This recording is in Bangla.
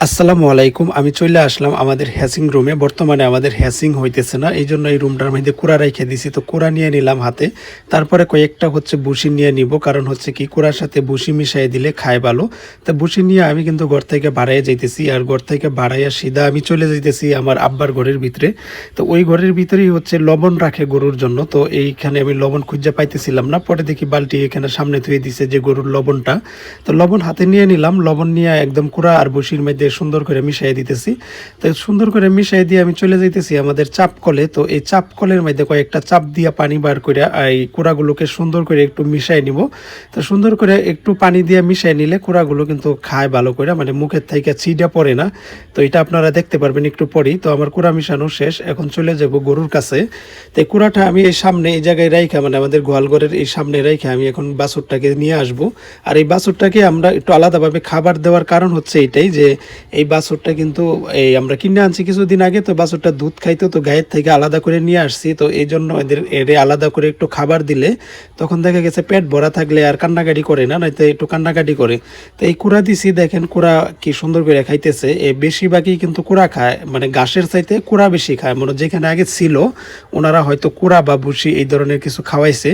আসসালামু আলাইকুম। আমি চলে আসলাম আমাদের হ্যাচিং রুমে। বর্তমানে আমাদের হ্যাচিং হইতেছে না। এইজন্য এই রুমটার মধ্যে কুড়া রাইখে দিছি। তো কুড়া নিয়ে নিলাম হাতে। তারপরে কয়েকটা ভুসি নিয়ে নিব। কারণ হচ্ছে কি কুড়ার সাথে ভুসি মিশাই দিলে খায় ভালো। তো ভুসি নিয়ে আমি কিন্তু ঘর থেকে বাড়াইয়া যাইতেছি। আর ঘর থেকে বাড়াইয়া সিধা আমি চলে যাইতেছি আমার আব্বার ঘরের ভিতরে। তো ওই ঘরের ভিতরেই হচ্ছে লবণ রাখে গরুর জন্য। তো এইখানে আমি লবণ খুঁজে পাইতেছিলাম না। পরে দেখি বালতি এখানে সামনে ধুয়ে দিছে যে গরুর লবণটা। তো লবণ হাতে নিয়ে নিলাম। লবণ নিয়ে একদম কুড়া আর ভুসির মধ্যে সুন্দর করে মিশিয়ে দিতেছি। তো সুন্দর করে মিশিয়ে দিয়ে আমি চলে যাইতেছি আমাদের চাপ কলে। তো এই চাপ কলের মধ্যে কয়েকটা চাপ দিয়ে পানি বার করে এই কুড়াগুলোকে সুন্দর করে একটু মিশাই নিব। তো সুন্দর করে একটু পানি দিয়ে মিশাই নিলে কুড়াগুলো কিন্তু খায় ভালো করে, মানে মুখের থেকে ছিটা পড়ে না। তো এটা আপনারা দেখতে পারবেন একটু পরেই। তো আমার কুড়া মিশানো শেষ, এখন চলে যাব গরুর কাছে। তো এই কুড়াটা আমি এই সামনে এই জায়গায় রাইখা, মানে আমাদের গোয়ালঘরের এই সামনে রাইখা আমি এখন বাছুরটাকে নিয়ে আসব। আর এই বাছুরটাকে আমরা একটু আলাদাভাবে খাবার দেওয়ার কারণ হচ্ছে এটাই যে এই বাছুরটা কিন্তু এই আমরা কিনে আনছি কিছুদিন আগে। তো বাছুরটা দুধ খাইতো, তো গায়ের থেকে আলাদা করে নিয়ে আসছি। তো এই জন্য এর আলাদা করে একটু খাবার দিলে তখন দেখা গেছে পেট ভরা থাকলে আর কান্নাকাটি করে না, নয়তো একটু কান্নাকাটি করে। তো এই কুড়া দিছি, দেখেন কুড়া কি সুন্দর করে খাইতেছে। এই বেশিরভাগই কিন্তু কুড়া খায়, মানে ঘাসের চাইতে কুড়া বেশি খায়। মানে যেখানে আগে ছিল ওনারা হয়তো কুড়া বা ভুসি এই ধরনের কিছু খাওয়াইছে।